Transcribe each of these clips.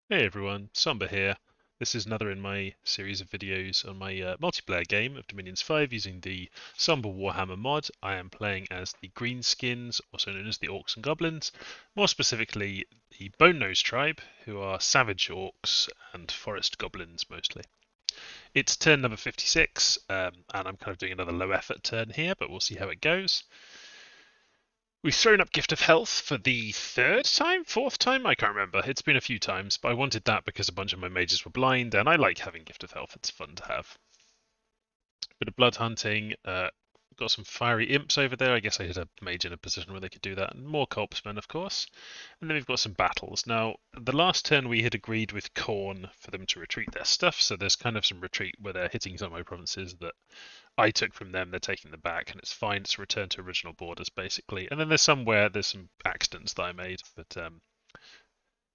Hey everyone, Somber here. This is another in my series of videos on my multiplayer game of Dominions 5 using the Somber Warhammer mod. I am playing as the Greenskins, also known as the Orcs and Goblins, more specifically the Bone Nose tribe, who are savage orcs and forest goblins mostly. It's turn number 56, and I'm kind of doing another low effort turn here, but we'll see how it goes. We've thrown up Gift of Health for the third time, fourth time, I can't remember. It's been a few times, but I wanted that because a bunch of my mages were blind, and I like having Gift of Health. It's fun to have. Bit of blood hunting. Got some fiery imps over there. I guess I hit a mage in a position where they could do that. And more corpsemen, of course. And then we've got some battles. Now, the last turn we had agreed with Khorne for them to retreat their stuff, so there's kind of some retreat where they're hitting some of my provinces that I took from them, they're taking them back, and it's fine. It's a return to original borders, basically. And then there's some accidents that I made, but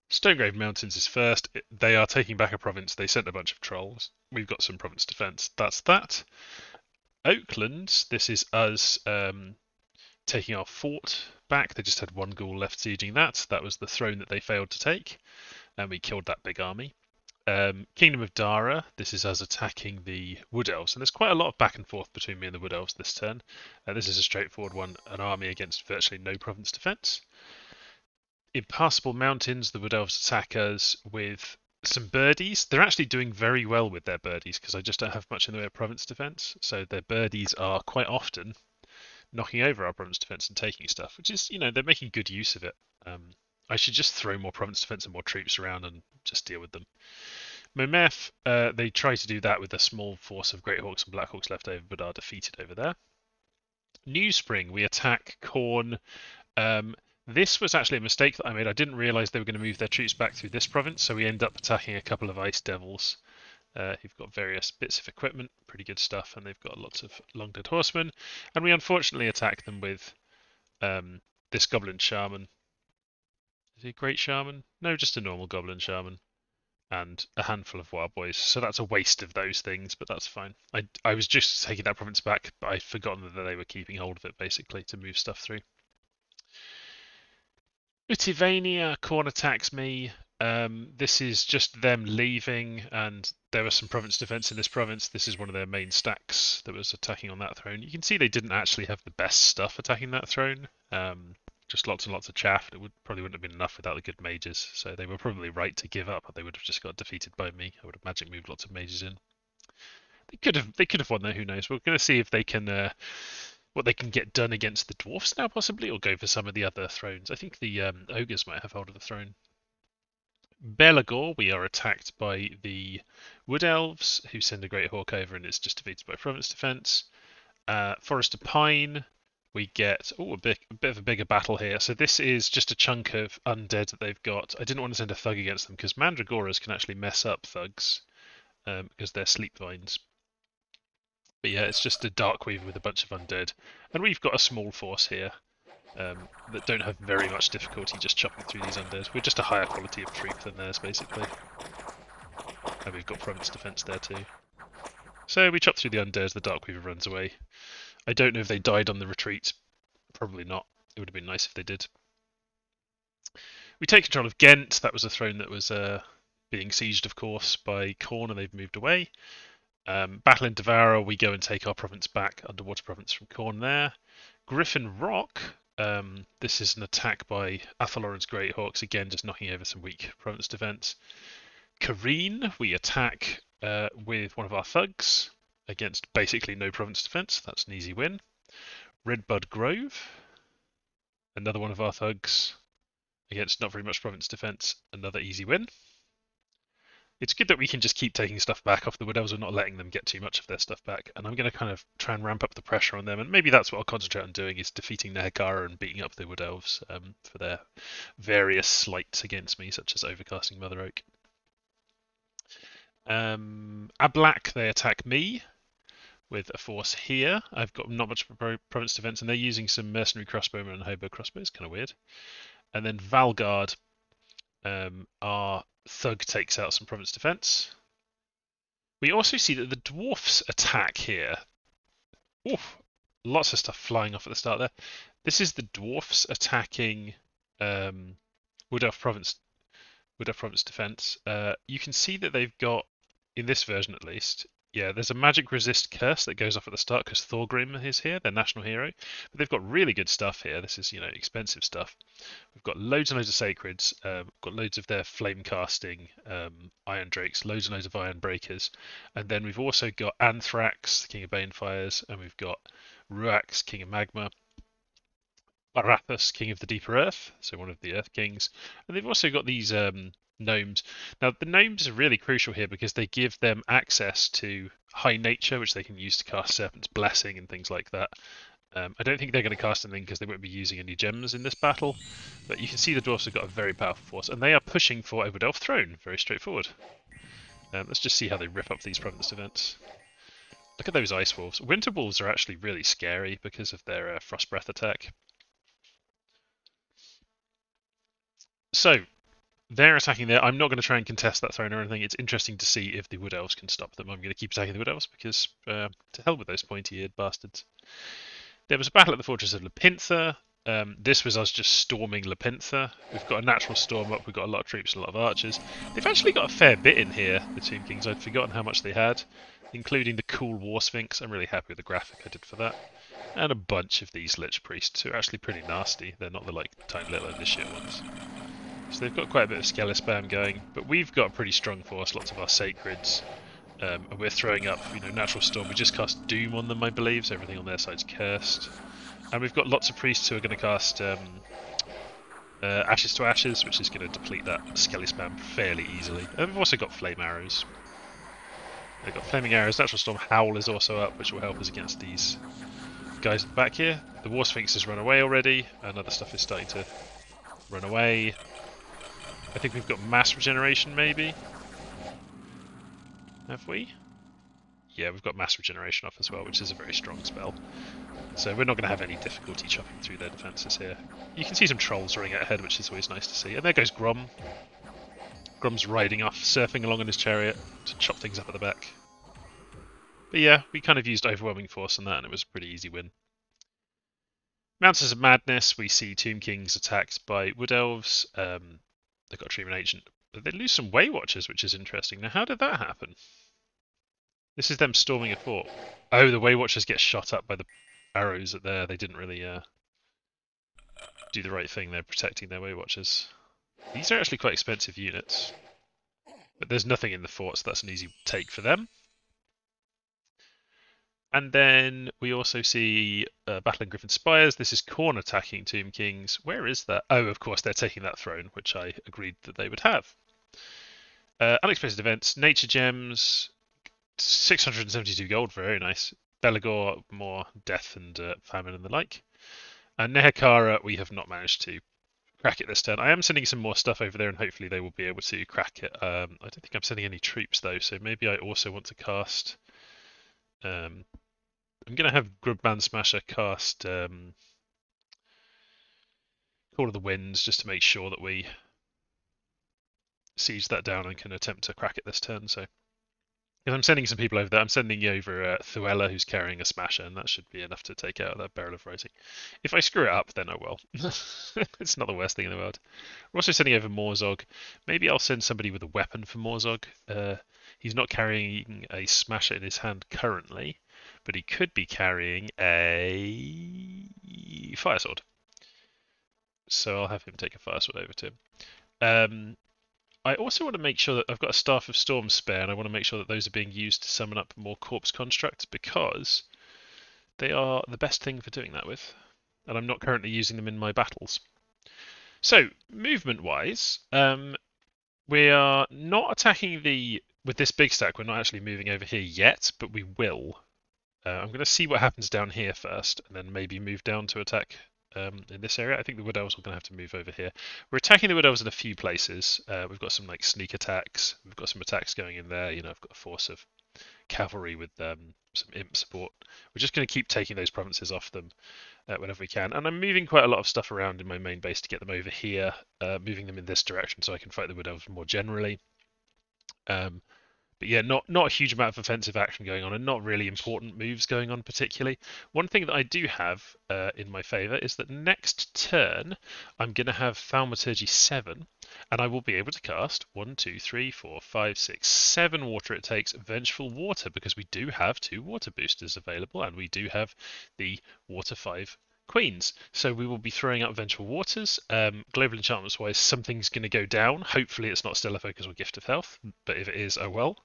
Stonegrave Mountains is first. They are taking back a province. They sent a bunch of trolls. We've got some province defense. That's that. Oakland, this is us taking our fort back. They just had one ghoul left sieging that. That was the throne that they failed to take, and we killed that big army. Kingdom of Dara, this is us attacking the Wood Elves, and there's quite a lot of back and forth between me and the Wood Elves this turn. This is a straightforward one, an army against virtually no province defense. Impassable Mountains, the Wood Elves attack us with some birdies. They're actually doing very well with their birdies because I just don't have much in the way of province defense. So their birdies are quite often knocking over our province defense and taking stuff, which is, they're making good use of it. I should just throw more province defense and more troops around and just deal with them. Mometh, they try to do that with a small force of Great Hawks and Black Hawks left over, but are defeated over there. New Spring, we attack Khorne. This was actually a mistake that I made. I didn't realise they were going to move their troops back through this province, so we end up attacking a couple of Ice Devils who've got various bits of equipment, pretty good stuff, and they've got lots of long-dead horsemen. And we unfortunately attack them with this Goblin Shaman. Is he a Great Shaman? No, just a normal Goblin Shaman. And a handful of wild boys. So that's a waste of those things, but that's fine. I was just taking that province back, but I'd forgotten that they were keeping hold of it basically to move stuff through. Utivania Khorne attacks me. This is just them leaving, and there was some province defense in this province. This is one of their main stacks that was attacking on that throne. You can see they didn't actually have the best stuff attacking that throne. Just lots and lots of chaff. It probably wouldn't have been enough without the good mages. So they were probably right to give up. They would have just got defeated by me. I would have magic moved lots of mages in. They could have won there. Who knows? We're going to see if they can what they can get done against the dwarfs now, possibly, or go for some of the other thrones. I think the ogres might have hold of the throne. Belagor, we are attacked by the Wood Elves, who send a Great Hawk over, and it's just defeated by province defense. Forest of Pine, we get a bit of a bigger battle here. So this is just a chunk of undead that they've got. I didn't want to send a thug against them because mandragoras can actually mess up thugs because they're sleep vines. But yeah, it's just a Darkweaver with a bunch of undead, and we've got a small force here that don't have very much difficulty just chopping through these undead. We're just a higher quality of troop than theirs, basically. And we've got province defense there too. So we chop through the undead, the Darkweaver runs away. I don't know if they died on the retreat. Probably not. It would have been nice if they did. We take control of Ghent. That was a throne that was being sieged, of course, by Khorne, and they've moved away. Battle in Devourer, we go and take our province back, Underwater Province from Khorne there. Griffin Rock, this is an attack by Athaloran's Great Hawks, again just knocking over some weak province defense. Kareen, we attack with one of our thugs against basically no province defense, that's an easy win. Redbud Grove, another one of our thugs against not very much province defense, another easy win. It's good that we can just keep taking stuff back off the Wood Elves and not letting them get too much of their stuff back. And I'm going to kind of try and ramp up the pressure on them. And maybe that's what I'll concentrate on doing, is defeating the Hekara and beating up the Wood Elves for their various slights against me, such as overcasting Mother Oak. Ablak, they attack me with a force here. I've got not much province defense, and they're using some mercenary crossbowmen and hobo crossbows. Kind of weird. And then Valgard, our thug takes out some province defense. We also see that the dwarfs attack here. Oof, lots of stuff flying off at the start there. This is the dwarfs attacking Wood Elf Province Wood Elf Province defense. You can see that they've got, in this version at least, yeah, there's a magic resist curse that goes off at the start because Thorgrim is here, their national hero. But they've got really good stuff here. This is, expensive stuff. We've got loads and loads of sacreds. Got loads of their flame casting iron drakes, loads and loads of iron breakers, and then we've also got Anthrax, King of Banefires, and we've got Ruax, King of Magma, Barathas, King of the Deeper Earth, so one of the Earth Kings, and they've also got these gnomes. Now the gnomes are really crucial here because they give them access to high nature, which they can use to cast Serpent's Blessing and things like that. I don't think they're going to cast anything because they won't be using any gems in this battle, but you can see the dwarves have got a very powerful force, and they are pushing for a Wood Elf throne. Very straightforward. Let's just see how they rip up these province events. Look at those ice wolves. Winter wolves are actually really scary because of their frost breath attack. So they're attacking there. I'm not going to try and contest that throne or anything. It's interesting to see if the Wood Elves can stop them. I'm going to keep attacking the Wood Elves because to hell with those pointy-eared bastards. There was a battle at the Fortress of Lepintha. This was us just storming Lepintha. We've got a natural storm up. We've got a lot of troops and a lot of archers. They've actually got a fair bit in here, the Tomb Kings. I'd forgotten how much they had, including the cool War Sphinx. I'm really happy with the graphic I did for that. And a bunch of these Lich Priests who are actually pretty nasty. They're not the tiny little initiate ones. So they've got quite a bit of Skelly spam going, but we've got a pretty strong force, lots of our sacreds, and we're throwing up, natural storm. We just cast Doom on them, I believe, so everything on their side's cursed. And we've got lots of priests who are going to cast Ashes to Ashes, which is going to deplete that Skelly spam fairly easily. And we've also got Flame Arrows. They've got Flaming Arrows, Natural Storm, Howl is also up, which will help us against these guys back here. The War Sphinx has run away already, and other stuff is starting to run away. I think we've got mass regeneration, maybe? Have we? Yeah, we've got mass regeneration off as well, which is a very strong spell. So we're not going to have any difficulty chopping through their defences here. You can see some trolls running out ahead, which is always nice to see. And there goes Grom. Grom's riding off, surfing along in his chariot to chop things up at the back. But yeah, we kind of used overwhelming force on that, and it was a pretty easy win. Mountains of Madness, we see Tomb Kings attacked by Wood Elves. They've got a Treatment Agent. But they lose some Way Watchers, which is interesting. Now, how did that happen? This is them storming a fort. Oh, the Way Watchers get shot up by the arrows at there. They didn't really do the right thing. They're protecting their Way Watchers. These are actually quite expensive units. But there's nothing in the fort, so that's an easy take for them. And then we also see Battling Griffin Spires. This is Khorne attacking Tomb Kings. Where is that? Oh, of course, they're taking that throne, which I agreed that they would have. Unexpected events, Nature Gems, 672 gold, very nice. Beligor, more death and famine and the like. And Nehekara, we have not managed to crack it this turn. I am sending some more stuff over there, and hopefully they will be able to crack it. I don't think I'm sending any troops, though, so maybe I also want to cast... I'm going to have Grubman Smasher cast Call of the Winds just to make sure that we siege that down and can attempt to crack it this turn. So, because I'm sending some people over there, I'm sending over Thuella, who's carrying a Smasher, and that should be enough to take out that Barrel of Rising. If I screw it up, then I will. It's not the worst thing in the world. We're also sending over Morzog. Maybe I'll send somebody with a weapon for Morzog. He's not carrying a Smasher in his hand currently, but he could be carrying a Fire Sword. So I'll have him take a Fire Sword over to him. I also want to make sure that I've got a Staff of Storm spare, and I want to make sure that those are being used to summon up more Corpse Constructs, because they are the best thing for doing that with, and I'm not currently using them in my battles. So, movement-wise, we are not attacking with this big stack. We're not actually moving over here yet, but we will. I'm going to see what happens down here first, and then maybe move down to attack in this area. I think the Wood Elves are going to have to move over here. We're attacking the Wood Elves in a few places. We've got some sneak attacks. We've got some attacks going in there. I've got a force of cavalry with some imp support. We're just going to keep taking those provinces off them whenever we can. And I'm moving quite a lot of stuff around in my main base to get them over here, moving them in this direction so I can fight the Wood Elves more generally. But yeah, not a huge amount of offensive action going on, and not really important moves going on particularly. One thing that I do have in my favour is that next turn I'm going to have Thaumaturgy 7, and I will be able to cast 1, 2, 3, 4, 5, 6, 7 water it takes Vengeful Water, because we do have 2 water boosters available, and we do have the Water 5 Queens. So we will be throwing up Vengeful Waters. Global enchantments wise, something's going to go down. Hopefully it's not Stellar Focus or Gift of Health, but if it is, oh well.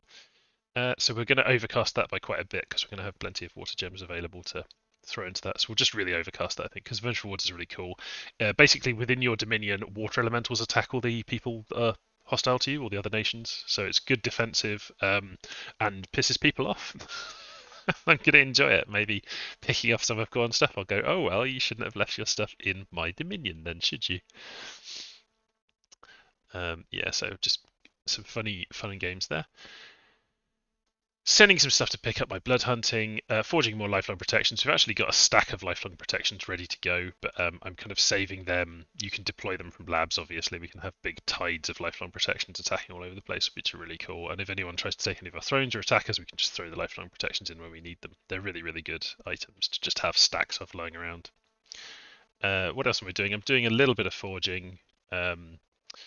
So we're going to overcast that by quite a bit because we're going to have plenty of water gems available to throw into that. So we'll just really overcast that, I think, because Vengeful Waters is really cool. Basically, within your dominion, water elementals attack all the people that are hostile to you, all the other nations. So it's good defensive and pisses people off. I'm going to enjoy it. Maybe picking off some of Gorn's stuff. I'll go, oh, well, you shouldn't have left your stuff in my dominion then, should you? Yeah, so just some fun games there. Sending some stuff to pick up my blood hunting, forging more lifelong protections. We've actually got a stack of lifelong protections ready to go, but I'm kind of saving them. You can deploy them from labs, obviously. We can have big tides of lifelong protections attacking all over the place, which are really cool. And if anyone tries to take any of our thrones or attack us, we can just throw the lifelong protections in when we need them. They're really, really good items to just have stacks of lying around. What else am I doing? I'm doing a little bit of forging.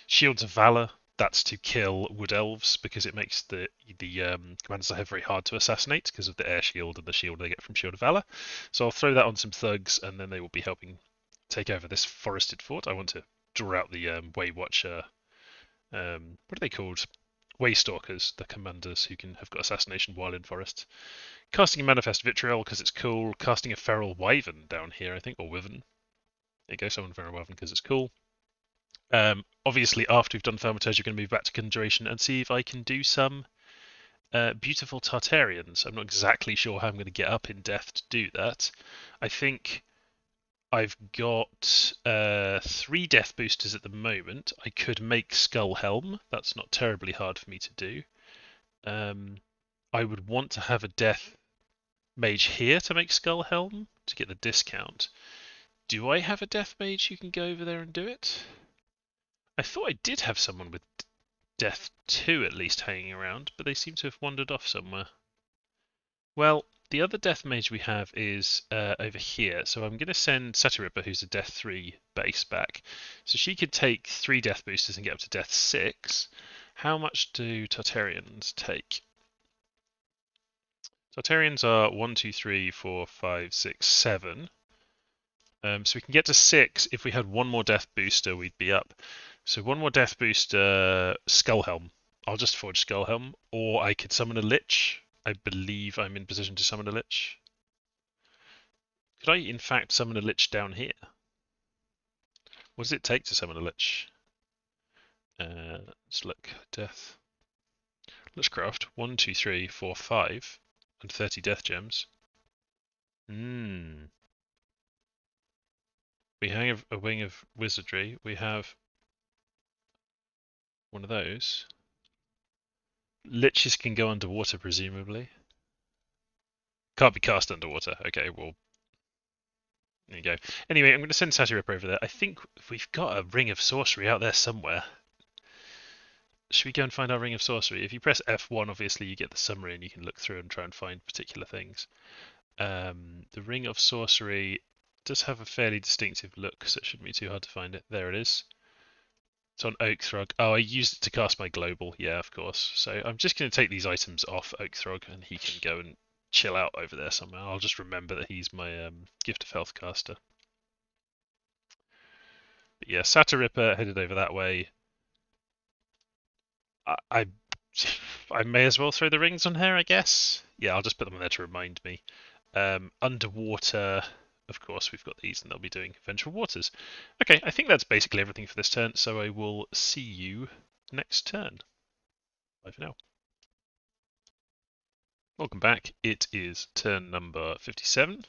Shields of Valor. That's to kill wood elves because it makes the commanders I have very hard to assassinate because of the air shield and the shield they get from Shield of Valor. So I'll throw that on some thugs and then they will be helping take over this forested fort. I want to draw out the Way Watcher. What are they called? Waystalkers, the commanders who can have got assassination while in forest. Casting a Manifest Vitriol because it's cool. Casting a Feral Wyvern down here, I think, or Wyvern. There you go, someone Feral Wyvern because it's cool. Obviously, after we've done Thaumaturgy, we're going to move back to Conjuration and see if I can do some beautiful Tartarians. I'm not exactly sure how I'm going to get up in death to do that. I think I've got 3 death boosters at the moment. I could make Skull Helm. That's not terribly hard for me to do. I would want to have a death mage here to make Skull Helm to get the discount. Do I have a death mage who can go over there and do it? I thought I did have someone with Death 2 at least hanging around, but they seem to have wandered off somewhere. Well, the other Death Mage we have is over here, so I'm going to send Satirippa, who's a Death 3 base, back. So she could take 3 Death Boosters and get up to Death 6. How much do Tartarians take? Tartarians are 1, 2, 3, 4, 5, 6, 7. So we can get to 6. If we had one more Death Booster, we'd be up. So one more Death Booster, Skullhelm. I'll just forge Skullhelm, or I could summon a Lich. I believe I'm in position to summon a Lich. Could I, in fact, summon a Lich down here? What does it take to summon a Lich? Let's look. Death. Lichcraft. 1, 2, 3, 4, 5, and 30 Death Gems. We have a Wing of Wizardry. We have one of those. Liches can go underwater, presumably. Can't be cast underwater. Okay, well, there you go. Anyway, I'm going to send Satirip over there. I think we've got a Ring of Sorcery out there somewhere. Should we go and find our Ring of Sorcery? If you press F1, obviously you get the summary and you can look through and try and find particular things. The Ring of Sorcery does have a fairly distinctive look, so it shouldn't be too hard to find it. There it is. It's on Oakthrog. Oh, I used it to cast my global. Yeah, of course. So I'm just going to take these items off Oakthrog and he can go and chill out over there somewhere. I'll just remember that he's my Gift of Health caster. But yeah, Satirippa headed over that way. I may as well throw the rings on her, I guess. Yeah, I'll just put them on there to remind me. Underwater, of course, we've got these and they'll be doing Vengeful Waters. Okay, I think that's basically everything for this turn, so I will see you next turn. Bye for now. Welcome back. It is turn number 57.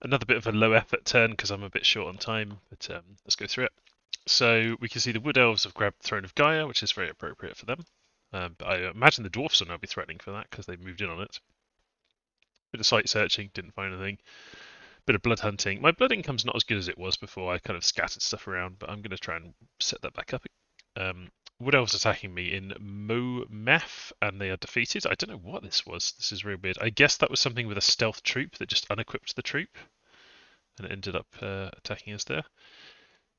Another bit of a low effort turn because I'm a bit short on time, but let's go through it. So we can see the Wood Elves have grabbed Throne of Gaia, which is very appropriate for them. But I imagine the Dwarfs will now be threatening for that because they moved in on it. Bit of site searching, didn't find anything. Bit of blood hunting. My blood income's not as good as it was before. I kind of scattered stuff around, but I'm going to try and set that back up. Wood Elves attacking me in Mo-Meth, and they are defeated. I don't know what this was. This is really weird. I guess that was something with a stealth troop that just unequipped the troop, and it ended up attacking us there.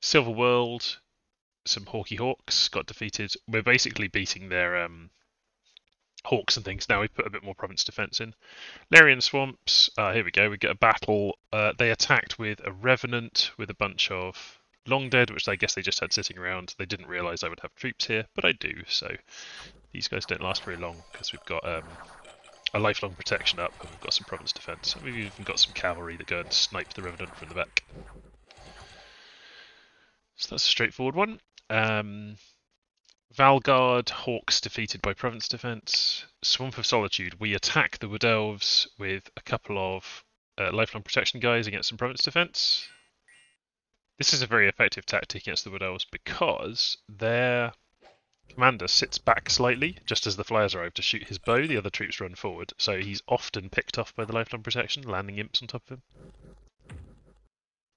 Silver World, some Hawky Hawks got defeated. We're basically beating their hawks and things now. We put a bit more province defense in. Larian Swamps, here we go. We get a battle. They attacked with a Revenant with a bunch of Long Dead, which I guess they just had sitting around. They didn't realise I would have troops here, but I do. So these guys don't last very long because we've got a lifelong protection up and we've got some province defense. And we've even got some cavalry that go and snipe the Revenant from the back. So that's a straightforward one. Valgard, Hawks defeated by province defense. Swamp of Solitude, we attack the Wood Elves with a couple of lifelong protection guys against some province defense. This is a very effective tactic against the Wood Elves because their commander sits back slightly just as the flyers arrive to shoot his bow. The other troops run forward, so he's often picked off by the lifelong protection, landing imps on top of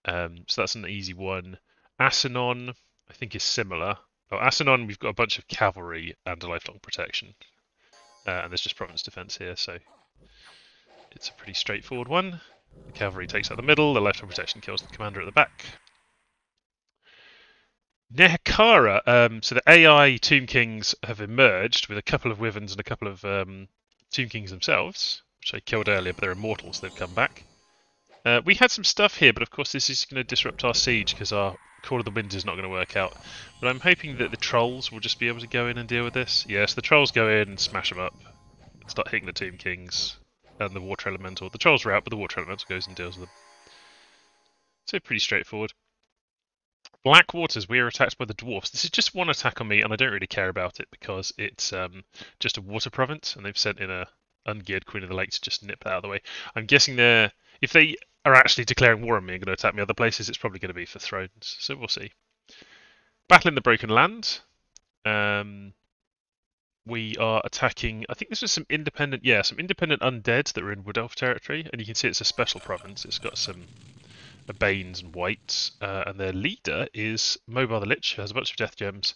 him. So that's an easy one. Asanon, I think, is similar. Oh, Asanon, we've got a bunch of cavalry and a lifelong protection. And there's just province defense here, so it's a pretty straightforward one. The cavalry takes out the middle, the lifelong protection kills the commander at the back. Nehekara, so the AI Tomb Kings have emerged with a couple of Wyverns and a couple of Tomb Kings themselves, which I killed earlier, but they're immortals, so they've come back. We had some stuff here, but of course this is going to disrupt our siege because our Call of the Wind is not going to work out. But I'm hoping that the Trolls will just be able to go in and deal with this. Yes, the Trolls go in and smash them up. Start hitting the Tomb Kings and the Water Elemental. The Trolls are out, but the Water Elemental goes and deals with them. So pretty straightforward. Black Waters, we are attacked by the Dwarfs. This is just one attack on me, and I don't really care about it because it's just a water province, and they've sent in a ungeared Queen of the Lake to just nip that out of the way. I'm guessing if they are actually declaring war on me and going to attack me other places, it's probably going to be for thrones, so we'll see. Battle in the Broken Land. We are attacking, I think this was some independent undead that were in Wood Elf territory, and you can see it's a special province. It's got some Banes and Whites, and their leader is Mobar the Lich, who has a bunch of death gems,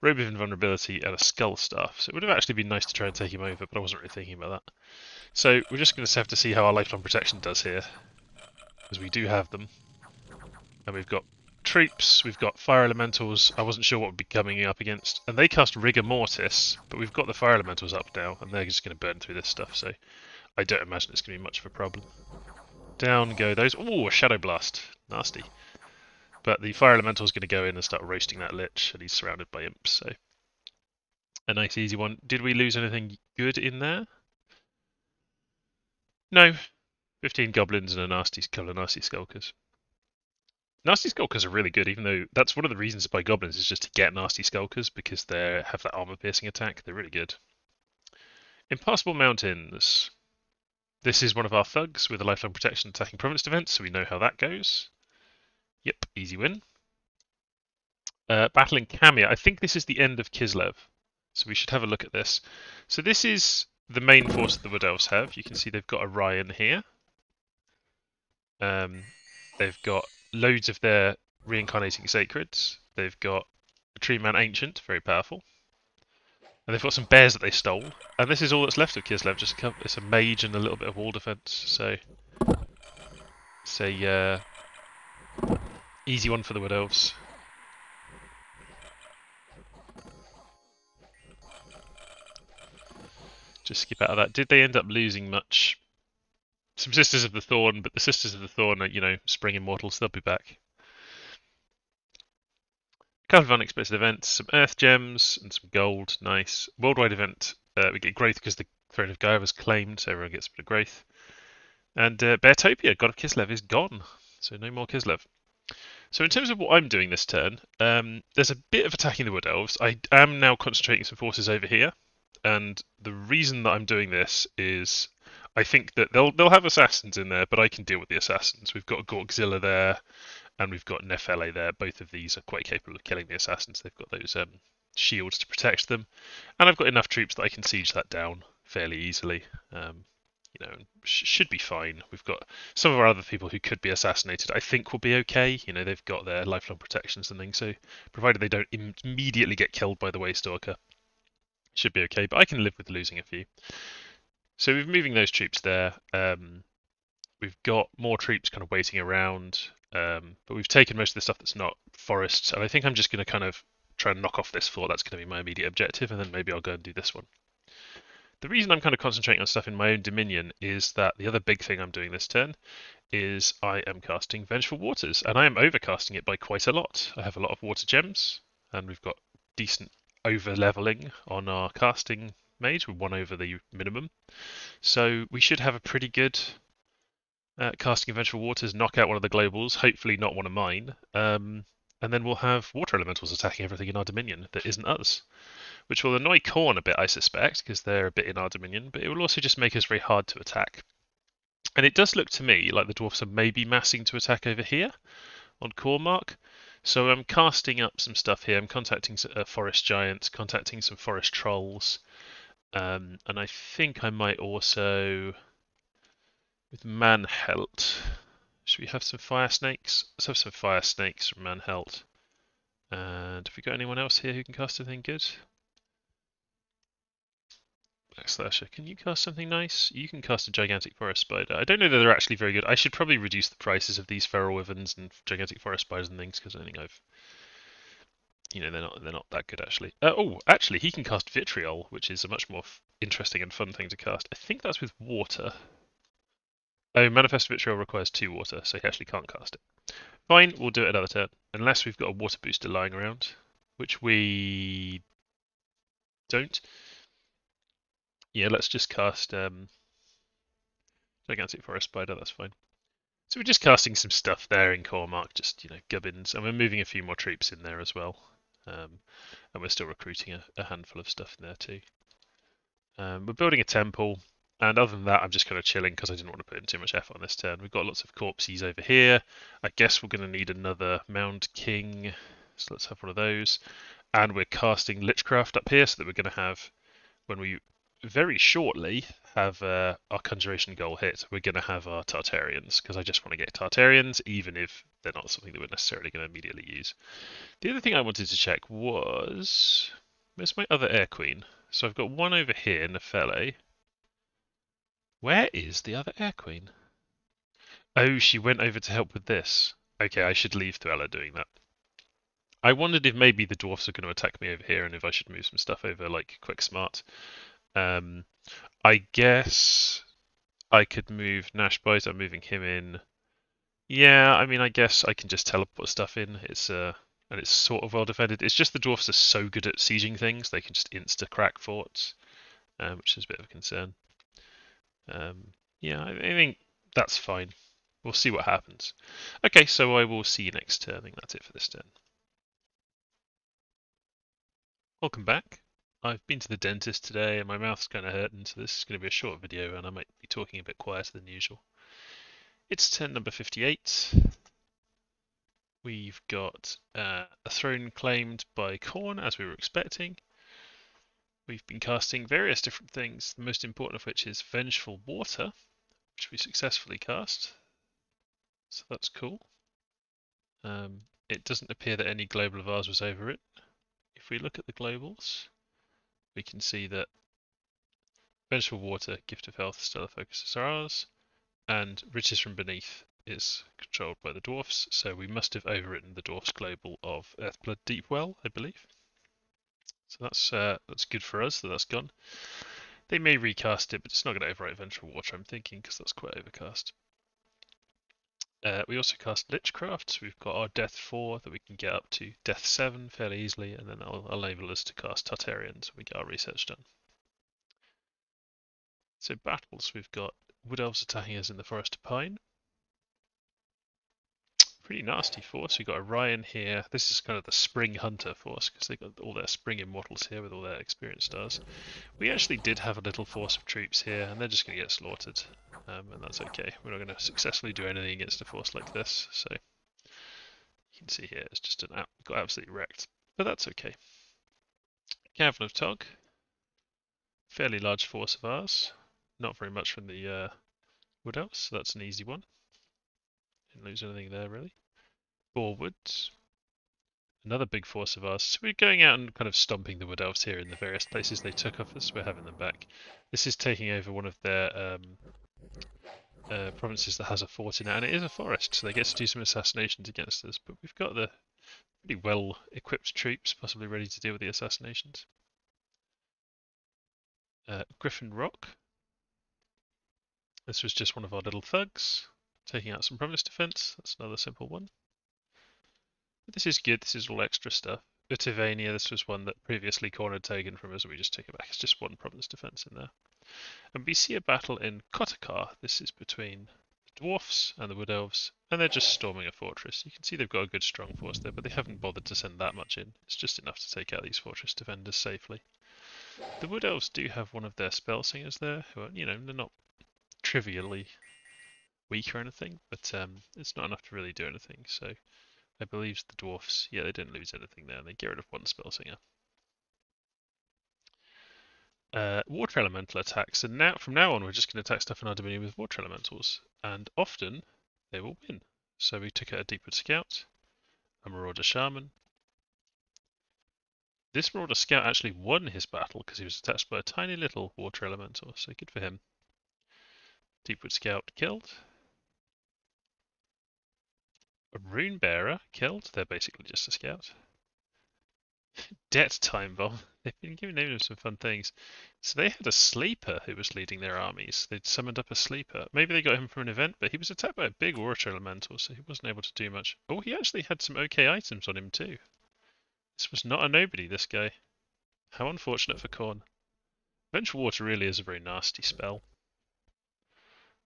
Robe of Invulnerability, and a Skull Staff. So it would have actually been nice to try and take him over, but I wasn't really thinking about that. So we're just going to have to see how our lifelong protection does here, because we do have them. And we've got troops, we've got fire elementals. I wasn't sure what would be coming up against. And they cast Rigor Mortis, but we've got the fire elementals up now, and they're just going to burn through this stuff, so I don't imagine it's going to be much of a problem. Down go those. Ooh, a Shadow Blast. Nasty. But the fire elemental is going to go in and start roasting that Lich, and he's surrounded by imps, so a nice easy one. Did we lose anything good in there? No. 15 goblins and a couple of nasty skulkers. Nasty skulkers are really good, even though that's one of the reasons to buy goblins is just to get nasty skulkers because they have that armor piercing attack. They're really good. Impassable Mountains. This is one of our thugs with a lifelong protection attacking province defense, so we know how that goes. Yep, easy win. Battle in Kamia. I think this is the end of Kislev, so we should have a look at this. So this is the main force that the Wood Elves have. You can see they've got Orion here. They've got loads of their reincarnating sacreds. They've got a Tree Man Ancient, very powerful. And they've got some bears that they stole. And this is all that's left of Kislev. It's a mage and a little bit of wall defense. So it's a easy one for the Wood Elves. Just skip out of that. Did they end up losing much? Some Sisters of the Thorn, but the Sisters of the Thorn are, spring immortals. They'll be back. A couple of unexpected events, some Earth Gems and some gold. Nice. Worldwide event. We get Growth because the Throne of Gaia was claimed, so everyone gets a bit of Growth. And Beartopia, God of Kislev, is gone. So no more Kislev. So in terms of what I'm doing this turn, there's a bit of attacking the Wood Elves. I am now concentrating some forces over here. And the reason that I'm doing this is I think that they'll have assassins in there, but I can deal with the assassins. We've got Gorgzilla there, and we've got Nefele there. Both of these are quite capable of killing the assassins. They've got those shields to protect them. And I've got enough troops that I can siege that down fairly easily. you know, should be fine. We've got some of our other people who could be assassinated. I think will be okay. You know, they've got their lifelong protections and things, so provided they don't immediately get killed by the Waystalker, should be okay. But I can live with losing a few. So we're moving those troops there. We've got more troops kind of waiting around, but we've taken most of the stuff that's not forests, and I think I'm just going to kind of try and knock off this fort. That's going to be my immediate objective, and then maybe I'll go and do this one. The reason I'm kind of concentrating on stuff in my own dominion is that the other big thing I'm doing this turn is I am casting Vengeful Waters, and I am overcasting it by quite a lot. I have a lot of water gems, and we've got decent over leveling on our casting mage. We're 1 over the minimum, so we should have a pretty good casting of Vengeful Waters, knock out one of the globals, hopefully not one of mine, and then we'll have water elementals attacking everything in our dominion that isn't us, which will annoy Khorne a bit, I suspect, because they're a bit in our dominion, but it will also just make us very hard to attack. And it does look to me like the dwarfs are maybe massing to attack over here on Cormark. So I'm casting up some stuff here. I'm contacting forest giants, contacting some forest trolls, and I think I might also, with Manhelt, should we have some fire snakes? Let's have some fire snakes from Manhelt. And have we got anyone else here who can cast anything good? Backslasher, can you cast something nice? You can cast a gigantic forest spider. I don't know that they're actually very good. I should probably reduce the prices of these feral wyverns and gigantic forest spiders and things because I don't think I've, you know, they're not that good actually. Oh, actually, he can cast vitriol, which is a much more interesting and fun thing to cast. I think that's with water. Oh, manifest vitriol requires 2 water, so he actually can't cast it. Fine, we'll do it another turn, unless we've got a water booster lying around, which we don't. Yeah, let's just cast gigantic forest spider. That's fine. So we're just casting some stuff there in Cormark, just, you know, gubbins, and we're moving a few more troops in there as well. And we're still recruiting a handful of stuff in there too. We're building a temple, and other than that, I'm just kind of chilling because I didn't want to put in too much effort on this turn. We've got lots of corpses over here. I guess we're going to need another Mound King, so let's have one of those. And we're casting Lichcraft up here so that we're going to have, when we very shortly have our conjuration goal hit, we're going to have our Tartarians, because I just want to get Tartarians, even if they're not something that we're necessarily going to immediately use. The other thing I wanted to check was, where's my other Air Queen? So I've got one over here, Nefele. Where is the other Air Queen? Oh, she went over to help with this. Okay, I should leave Thuella doing that. I wondered if maybe the dwarfs are going to attack me over here and if I should move some stuff over, like Quick Smart. I guess I could move Nashbite. I'm moving him in. Yeah, I mean, I guess I can just teleport stuff in. And it's sort of well defended. It's just the dwarfs are so good at sieging things; they can just insta crack forts, which is a bit of a concern. Yeah, I think that's fine. We'll see what happens. Okay, so I will see you next turn. I think that's it for this turn. Welcome back. I've been to the dentist today and my mouth's kind of hurting, so this is going to be a short video and I might be talking a bit quieter than usual. It's turn number 58. We've got a throne claimed by Khorne, as we were expecting. We've been casting various different things, the most important of which is Vengeful Water, which we successfully cast. So that's cool. It doesn't appear that any global of ours was over it. If we look at the globals, we can see that Vengeful Water, Gift of Health, Stellar Focus are ours, and Riches from Beneath is controlled by the dwarfs, so we must have overwritten the dwarfs global of Earthblood Deepwell, I believe. So that's good for us that that's gone. They may recast it, but it's not going to overwrite Vengeful Water, I'm thinking, because that's quite overcast. We also cast Lichcraft, so we've got our Death 4 that we can get up to Death 7 fairly easily, and then that'll enable us to cast Tartarians when we get our research done. So battles, we've got Wood Elves attacking us in the Forest of Pine. Pretty nasty force. We've got Orion here. This is kind of the Spring Hunter force, because they've got all their Spring Immortals here with all their experience stars. We actually did have a little force of troops here, and they're just going to get slaughtered. And that's okay. We're not going to successfully do anything against a force like this, so you can see here it's just got absolutely wrecked. But that's okay. Cavern of Tog. Fairly large force of ours. not very much from the Wood Elves, so that's an easy one. Didn't lose anything there really. Forwards. Another big force of ours. So we're going out and kind of stomping the Wood Elves here in the various places they took off us. We're having them back. This is taking over one of their provinces that has a fort in it, and it is a forest, so they get to do some assassinations against us. But we've got the pretty well equipped troops, possibly ready to deal with the assassinations. Griffin Rock. This was just one of our little thugs taking out some province defense. That's another simple one. But this is good. This is all extra stuff. Utivania, this was one that previously Khorne had taken from us, and we just took it back. It's just one province defense in there. And we see a battle in Kotakar. This is between the dwarfs and the wood elves, and they're just storming a fortress. You can see they've got a good strong force there, but they haven't bothered to send that much in. It's just enough to take out these fortress defenders safely. The wood elves do have one of their spell singers there, who are, they're not trivially weak or anything, but it's not enough to really do anything. So I believe the dwarfs, yeah, they didn't lose anything there, and they get rid of one spell singer. Water elemental attacks, and now from now on we're just going to attack stuff in our dominion with water elementals, and often they will win. So we took out a Deepwood Scout, a Marauder Shaman. This Marauder Scout actually won his battle because he was attacked by a tiny little water elemental, so good for him. Deepwood Scout killed. A Rune Bearer killed. They're basically just a scout. Debt Time Bomb. They've been giving them some fun things. So they had a sleeper who was leading their armies. They'd summoned up a sleeper. Maybe they got him from an event, but he was attacked by a big water elemental, so he wasn't able to do much. Oh, he actually had some okay items on him too. This was not a nobody, this guy. How unfortunate for Khorne. Vengeful Water really is a very nasty spell.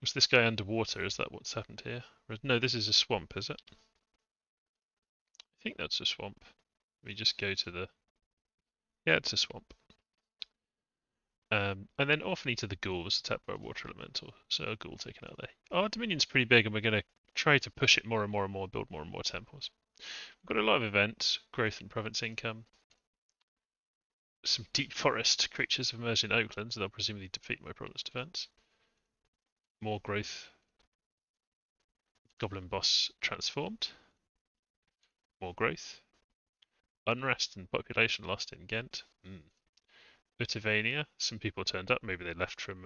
Was this guy underwater? Is that what's happened here? No, this is a swamp, is it? I think that's a swamp. We just go to the... Yeah, it's a swamp. And then Orphany to the Ghoul was attacked by a water elemental, so a ghoul taken out there. Our dominion's pretty big, and we're going to try to push it more and more and more, build more and more temples. We've got a lot of events, growth and province income. Some deep forest creatures have emerged in Oakland, so they'll presumably defeat my province defense. More growth. Goblin boss transformed. More growth. Unrest and population lost in Ghent. Utivania, some people turned up, maybe they left from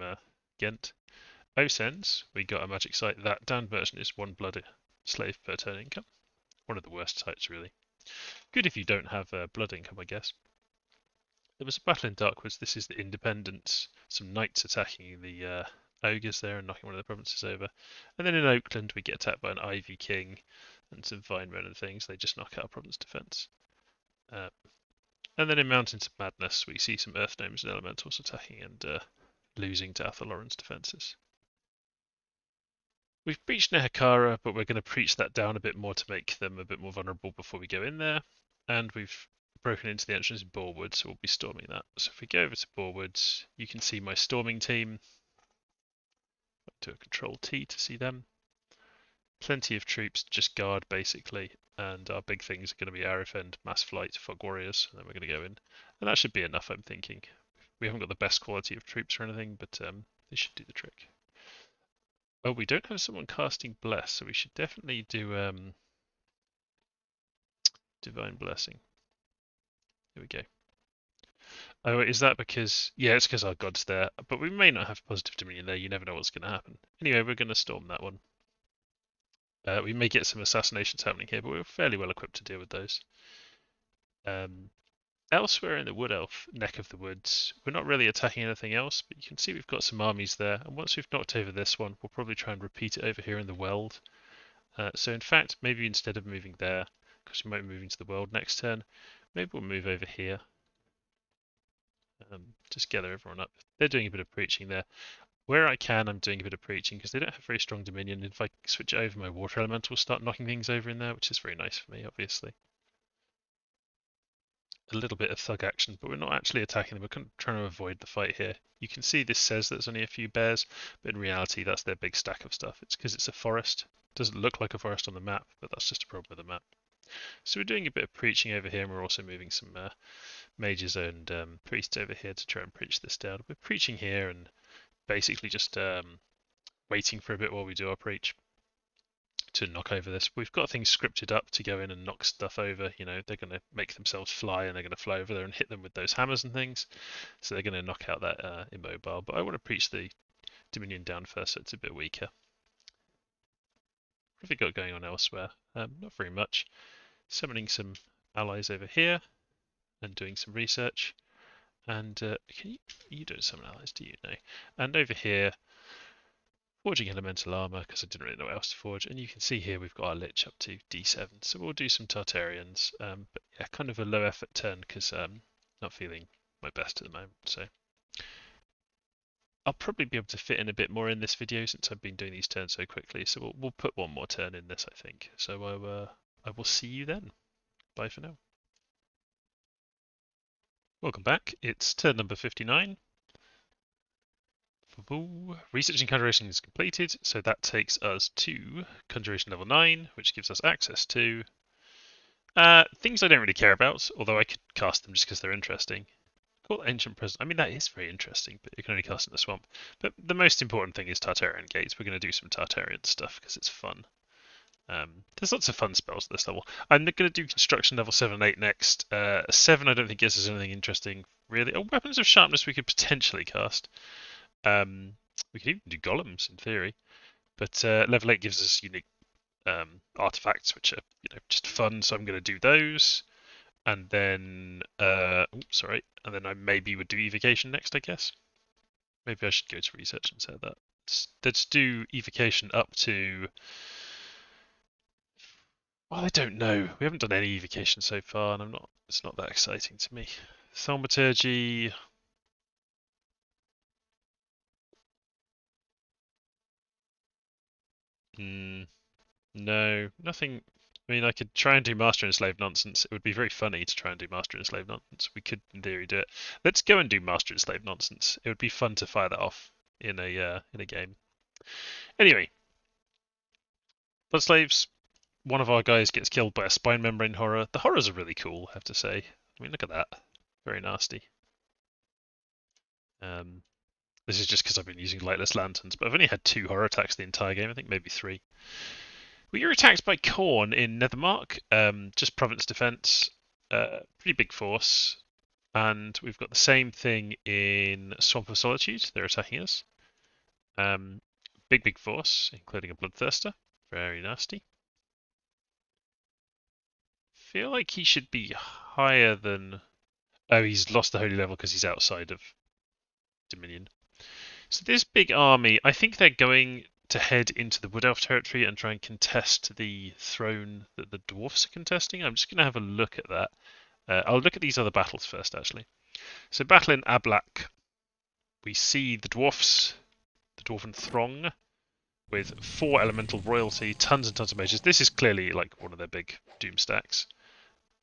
Ghent. Osens, we got a magic site. That down version is one blood slave per turn income. One of the worst sites, really. Good if you don't have blood income, I guess. There was a battle in Darkwoods. This is the Independents. Some knights attacking the ogres there and knocking one of the provinces over. And then in Oakland, we get attacked by an Ivy King and some Vinemen and things. They just knock out province defense. And then in Mountains of Madness, we see some Earth Gnomes and Elementals attacking and losing to Athaloran's defences. We've breached Nehekara, but we're going to breach that down a bit more to make them a bit more vulnerable before we go in there. And we've broken into the entrance in Borwood, so we'll be storming that. So if we go over to Borwood, you can see my storming team. Do a Control T to see them. Plenty of troops, just guard basically. And our big things are going to be Arifend, Mass Flight, Fog Warriors, and then we're going to go in. And that should be enough, I'm thinking. We haven't got the best quality of troops or anything, but they should do the trick. Oh, we don't have someone casting Bless, so we should definitely do Divine Blessing. Here we go. Oh, is that because... Yeah, it's because our god's there, but we may not have positive dominion there. You never know what's going to happen. Anyway, we're going to storm that one. We may get some assassinations happening here, but we're fairly well equipped to deal with those. Elsewhere in the Wood Elf neck of the woods, we're not really attacking anything else, but you can see we've got some armies there. And once we've knocked over this one, we'll probably try and repeat it over here in the Weald. So in fact, maybe instead of moving there, because we might be moving to the Weald next turn, maybe we'll move over here. Just gather everyone up. They're doing a bit of preaching there. Where I can, I'm doing a bit of preaching because they don't have very strong dominion. If I switch it over, my water elemental will start knocking things over in there, which is very nice for me, obviously. A little bit of thug action, but we're not actually attacking them. We're trying to avoid the fight here. You can see this says there's only a few bears, but in reality, that's their big stack of stuff. It's because it's a forest. It doesn't look like a forest on the map, but that's just a problem with the map. So we're doing a bit of preaching over here, and we're also moving some mages and priests over here to try and preach this down. We're preaching here and basically just waiting for a bit while we do our preach to knock over this. We've got things scripted up to go in and knock stuff over. You know, they're going to make themselves fly and they're going to fly over there and hit them with those hammers and things. So they're going to knock out that immobile. But I want to preach the Dominion down first, so it's a bit weaker. What have we got going on elsewhere? Not very much. Summoning some allies over here and doing some research. And you don't summon allies, do you? No. And over here, forging elemental armor because I didn't really know what else to forge. And you can see here we've got our lich up to D7, so we'll do some Tartarians. But yeah, kind of a low effort turn because I'm not feeling my best at the moment. So I'll probably be able to fit in a bit more in this video since I've been doing these turns so quickly. So we'll put one more turn in this, I think. So I will see you then. Bye for now. Welcome back. It's turn number 59. Researching Conjuration is completed, so that takes us to Conjuration level 9, which gives us access to things I don't really care about, although I could cast them just because they're interesting. Call Ancient Presence. I mean, that is very interesting, but you can only cast in the swamp. But the most important thing is Tartarian Gates. We're going to do some Tartarian stuff because it's fun. There's lots of fun spells at this level. I'm going to do Construction level 7 and 8 next. 7 I don't think gives us anything interesting, really. Oh, Weapons of Sharpness we could potentially cast. We could even do golems in theory, but level 8 gives us unique artifacts, which are just fun. So I'm going to do those, and then and then I maybe would do evocation next. I guess maybe I should go to research and say that. Let's do evocation up to. Well, I don't know. We haven't done any evocation so far, and it's not that exciting to me. Thaumaturgy. No, nothing. I mean, I could try and do Master and Slave nonsense. It would be very funny to try and do Master and Slave nonsense. We could, in theory, do it. Let's go and do Master and Slave nonsense. It would be fun to fire that off in a game. Anyway, Blood Slaves. One of our guys gets killed by a spine membrane horror. The horrors are really cool, I have to say. I mean, look at that. Very nasty. This is just because I've been using lightless lanterns, but I've only had 2 horror attacks the entire game. I think maybe 3. We were attacked by Khorne in Nethermark, just province defense, pretty big force, and we've got the same thing in Swamp of Solitude. They're attacking us. Big force, including a Bloodthirster. Very nasty. Feel like he should be higher than. Oh, he's lost the holy level because he's outside of Dominion. So this big army, I think they're going to head into the Wood Elf territory and try and contest the throne that the dwarfs are contesting. I'm just going to have a look at that. I'll look at these other battles first, actually. So battle in Ablak, we see the dwarfs, the dwarven throng, with 4 elemental royalty, tons and tons of mages. This is clearly like one of their big doom stacks.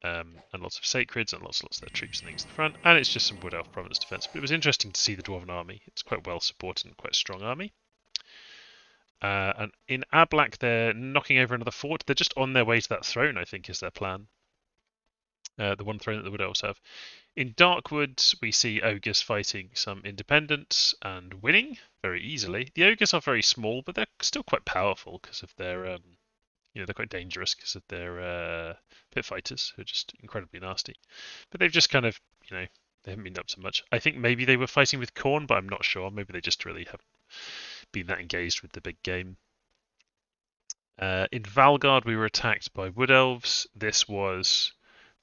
And lots of sacreds and lots of their troops and things at the front. And it's just some Wood Elf province defense. But it was interesting to see the dwarven army. It's quite well supported and quite a strong army. And in Ablak, they're knocking over another fort. They're just on their way to that throne, I think, is their plan. The one throne that the Wood Elves have. In Darkwood, we see ogres fighting some independents and winning very easily. The ogres are very small, but they're still quite powerful because of their, they're quite dangerous because of their pit fighters, who are just incredibly nasty. But they've just kind of, they haven't been up to much. I think maybe they were fighting with Khorne, but I'm not sure. Maybe they just really haven't been that engaged with the big game. In Valgard, we were attacked by Wood Elves. This was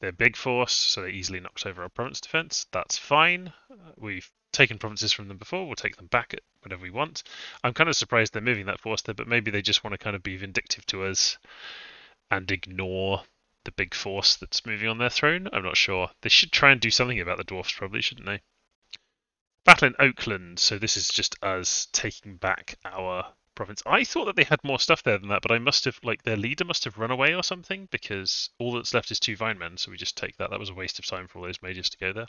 their big force, so they easily knocked over our province defense. That's fine. We've taken provinces from them before. We'll take them back at whenever we want. I'm kind of surprised they're moving that force there, but maybe they just want to kind of be vindictive to us and ignore the big force that's moving on their throne. I'm not sure. They should try and do something about the dwarfs, probably, shouldn't they? Battle in Oakland. So this is just us taking back our province. I thought that they had more stuff there than that, but I must have, their leader must have run away or something, because all that's left is 2 vine men, so we just take that. That was a waste of time for all those mages to go there.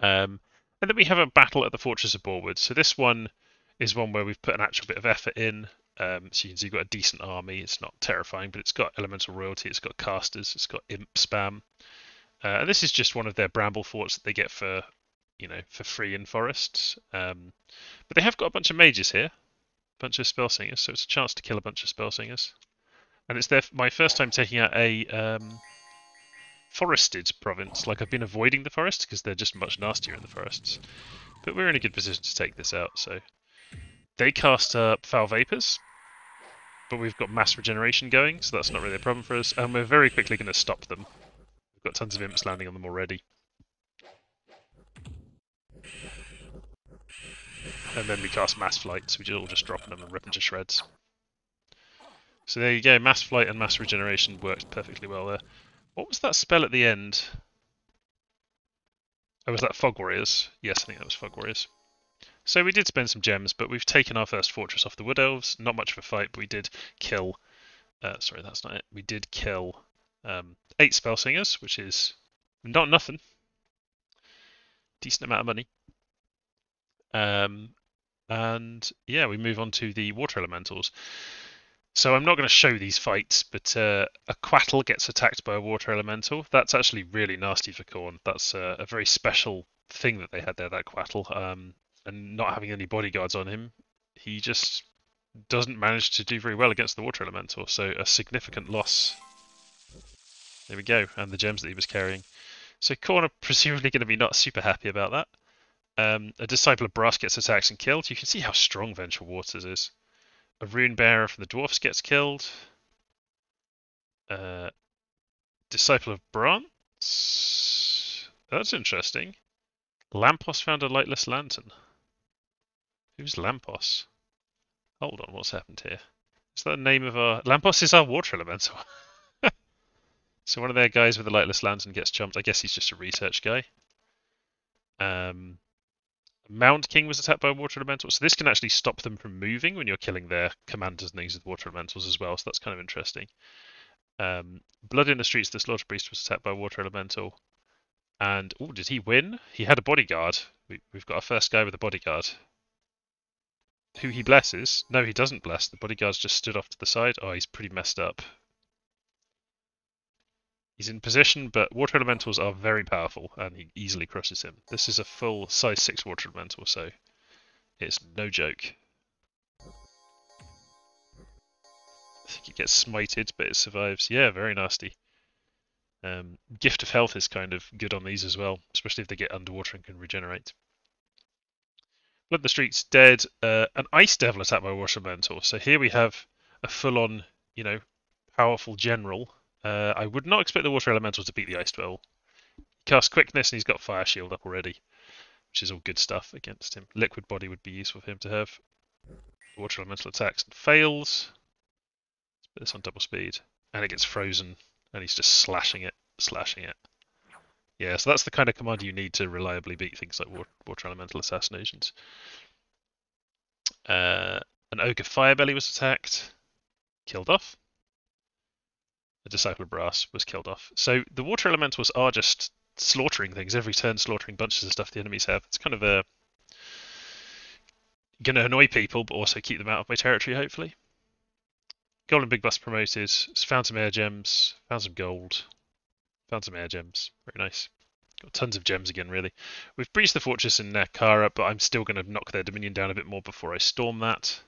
And then we have a battle at the Fortress of Borwood. So this one is one where we've put an actual bit of effort in. So you can see you've got a decent army. It's not terrifying, but it's got elemental royalty. It's got casters. It's got imp spam. And this is just one of their bramble forts that they get for for free in forests. But they have got a bunch of mages here, a bunch of spell singers, so it's a chance to kill a bunch of spell singers. And it's my first time taking out a forested province. Like, I've been avoiding the forest because they're just much nastier in the forests. But we're in a good position to take this out, so... They cast Foul Vapors, but we've got mass regeneration going, so that's not really a problem for us, and we're very quickly going to stop them. We've got tons of imps landing on them already. And then we cast Mass Flight, so we all just drop them and rip them to shreds. So there you go, Mass Flight and Mass Regeneration worked perfectly well there. What was that spell at the end? Oh, was that Fog Warriors? Yes, I think that was Fog Warriors. So we did spend some gems, but we've taken our first fortress off the Wood Elves. Not much of a fight, but we did kill... sorry, that's not it. We did kill 8 Spell Singers, which is not nothing. Decent amount of money. And yeah, we move on to the Water Elementals. So I'm not going to show these fights, but a Quattle gets attacked by a Water Elemental. That's actually really nasty for Khorne. That's a very special thing that they had there, that Quattle. And not having any bodyguards on him, he just doesn't manage to do very well against the Water Elemental, so a significant loss. There we go, and the gems that he was carrying. So Khorne are presumably going to be not super happy about that. A Disciple of Brass gets attacked and killed. You can see how strong Vengeful Waters is. A Rune Bearer from the Dwarfs gets killed. Disciple of Bronze? That's interesting. Lampos found a Lightless Lantern. Who's Lampos? Hold on, what's happened here? Is that the name of our... Lampos is our Water Elemental. So one of their guys with the Lightless Lantern gets jumped. I guess he's just a research guy. Mound King was attacked by a Water Elemental. So this can actually stop them from moving when you're killing their commanders and things with Water Elementals as well. So that's kind of interesting. Blood in the Streets, the Slaughter Priest was attacked by a Water Elemental. And, oh, did he win? He had a bodyguard. We've got our first guy with a bodyguard. Who he blesses? No, he doesn't bless. The bodyguard's just stood off to the side. Oh, he's pretty messed up. He's in position, but Water Elementals are very powerful, and he easily crushes him. This is a full size 6 Water Elemental, so it's no joke. I think it gets smited, but it survives. Yeah, very nasty. Gift of Health is kind of good on these as well, especially if they get underwater and can regenerate. Blood in the Streets, dead. An Ice Devil attacked by a Water Elemental. So here we have a full-on, powerful general. I would not expect the Water Elemental to beat the Ice Devil. He casts Quickness and he's got Fire Shield up already, which is all good stuff against him. Liquid Body would be useful for him to have. Water Elemental attacks and fails. Let's put this on double speed. And it gets frozen, and he's just slashing it. Yeah, so that's the kind of command you need to reliably beat things like Water Elemental assassinations. An Ogre Firebelly was attacked. Killed off. A Disciple of Brass was killed off. So the Water Elementals are just slaughtering things every turn, slaughtering bunches of stuff the enemies have. It's kind of going to annoy people, but also keep them out of my territory, hopefully. Golden Big Bus promoted. Found some air gems. Found some gold. Found some air gems. Very nice. Got tons of gems again, really. We've breached the fortress in Kara, but I'm still going to knock their dominion down a bit more before I storm that.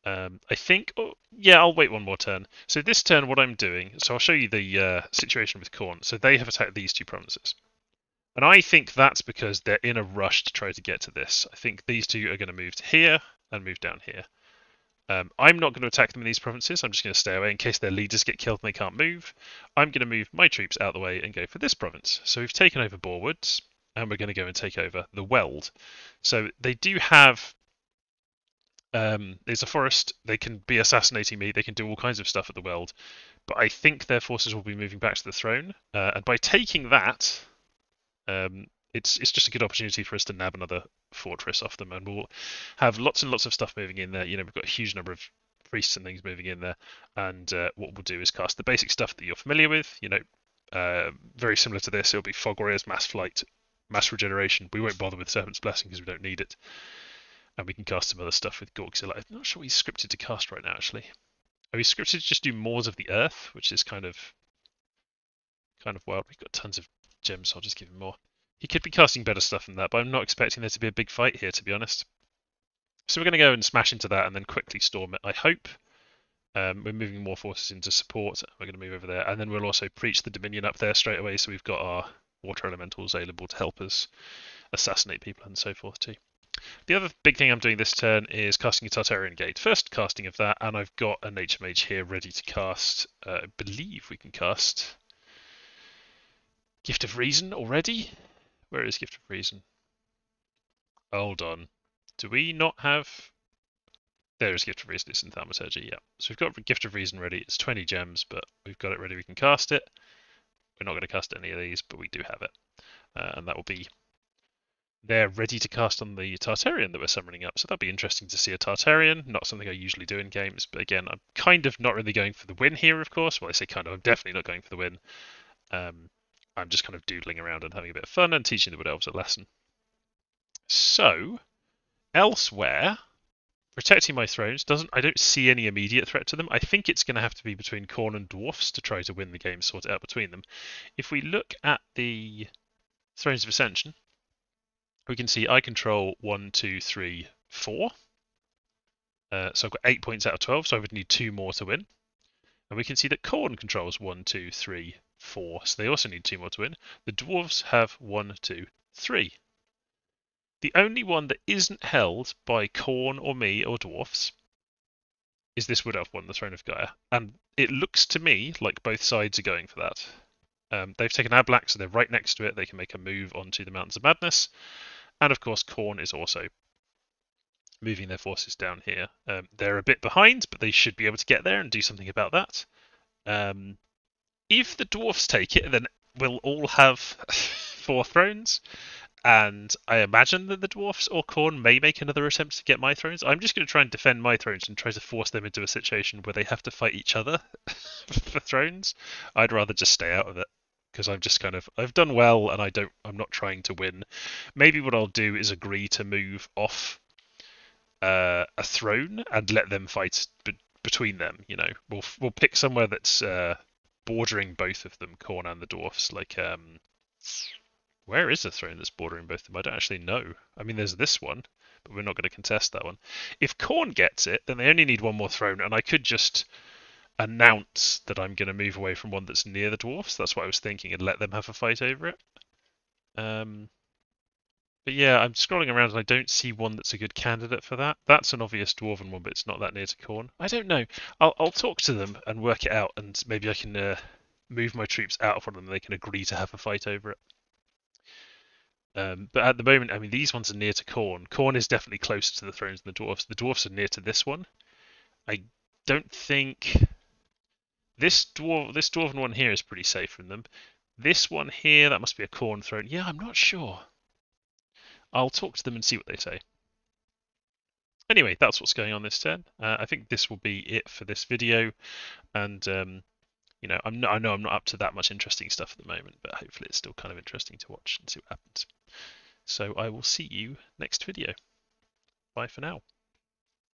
I think... Oh, yeah, I'll wait one more turn. So this turn, what I'm doing... So I'll show you the situation with Khorne. So they have attacked these 2 provinces. And I think that's because they're in a rush to try to get to this. I think these 2 are going to move to here and move down here. I'm not going to attack them in these provinces. I'm just going to stay away in case their leaders get killed and they can't move. I'm going to move my troops out of the way and go for this province. So we've taken over Borewoods, and we're going to go and take over the Weld. So they do have... there's a forest. They can be assassinating me. They can do all kinds of stuff at the Weld. But I think their forces will be moving back to the throne. And by taking that... it's just a good opportunity for us to nab another fortress off them, and we'll have lots and lots of stuff moving in there. We've got a huge number of priests and things moving in there, and what we'll do is cast the basic stuff that you're familiar with. Very similar to this. It'll be Fog Warriors, Mass Flight, Mass Regeneration. We won't bother with Serpent's Blessing because we don't need it, and we can cast some other stuff with Gorgzilla. I'm not sure what he's scripted to cast right now, actually. Oh, he's scripted to just do Moors of the Earth, which is kind of wild. We've got tons of gems, so I'll just give him more. He could be casting better stuff than that, but I'm not expecting there to be a big fight here, to be honest. So we're going to go and smash into that and then quickly storm it, I hope. We're moving more forces into support. We're going to move over there, and then we'll also preach the Dominion up there straight away, so we've got our water elementals available to help us assassinate people and so forth too. The other big thing I'm doing this turn is casting a Tartarian Gate. First casting of that, and I've got a Nature Mage here ready to cast. I believe we can cast Gift of Reason already. Where is Gift of Reason? Hold on. Do we not have... There is Gift of Reason, it's in Thaumaturgy, yeah. So we've got Gift of Reason ready. It's 20 gems, but we've got it ready. We can cast it. We're not going to cast any of these, but we do have it. And that will be there ready to cast on the Tartarian that we're summoning up. So that'll be interesting to see a Tartarian. Not something I usually do in games, but again, I'm kind of not really going for the win here, of course. Well, I say kind of, I'm definitely not going for the win. I'm just kind of doodling around and having a bit of fun and teaching the Wood Elves a lesson. So, elsewhere... Protecting my thrones I don't see any immediate threat to them. I think it's going to have to be between Khorne and Dwarfs to try to win the game, sort it out between them. If we look at the Thrones of Ascension, we can see I control 1, 2, 3, 4. So I've got 8 points out of 12, so I would need 2 more to win. And we can see that Khorne controls 1, 2, 3, 4, so they also need 2 more to win. The Dwarves have 1, 2, 3. The only one that isn't held by Khorne or me or Dwarfs is this Wood Elf one, the Throne of Gaia. And it looks to me like both sides are going for that. They've taken our black, so they're right next to it. They can make a move onto the Mountains of Madness. And of course, Khorne is also moving their forces down here. They're a bit behind, but they should be able to get there and do something about that. If the Dwarfs take it, then we'll all have 4 thrones. And I imagine that the Dwarfs or Khorne may make another attempt to get my thrones. I'm just going to try and defend my thrones and try to force them into a situation where they have to fight each other for thrones. I'd rather just stay out of it because I'm just I've done well and I'm not trying to win. Maybe what I'll do is agree to move off a throne and let them fight between them. You know, we'll pick somewhere that's bordering both of them, Khorne and the Dwarfs, like where is the throne that's bordering both of them? I don't actually know. I mean, there's this one, but we're not going to contest that one. If Khorne gets it, then they only need 1 more throne, and I could just announce that I'm going to move away from one that's near the dwarfs. That's what I was thinking, and let them have a fight over it. But yeah, I'm scrolling around and I don't see one that's a good candidate for that. That's an obvious dwarven one, but it's not that near to Khorne. I don't know. I'll talk to them and work it out, and maybe I can move my troops out of one of them and they can agree to have a fight over it. But at the moment, I mean, these ones are near to Khorne. Khorne is definitely closer to the thrones than the dwarfs. The dwarfs are near to this one. I don't think this dwarven one here is pretty safe from them. This one here, that must be a Khorne throne. Yeah, I'm not sure. I'll talk to them and see what they say. Anyway, that's what's going on this turn. I think this will be it for this video, and you know, I know I'm not up to that much interesting stuff at the moment, but hopefully it's still kind of interesting to watch and see what happens. So I will see you next video. Bye for now.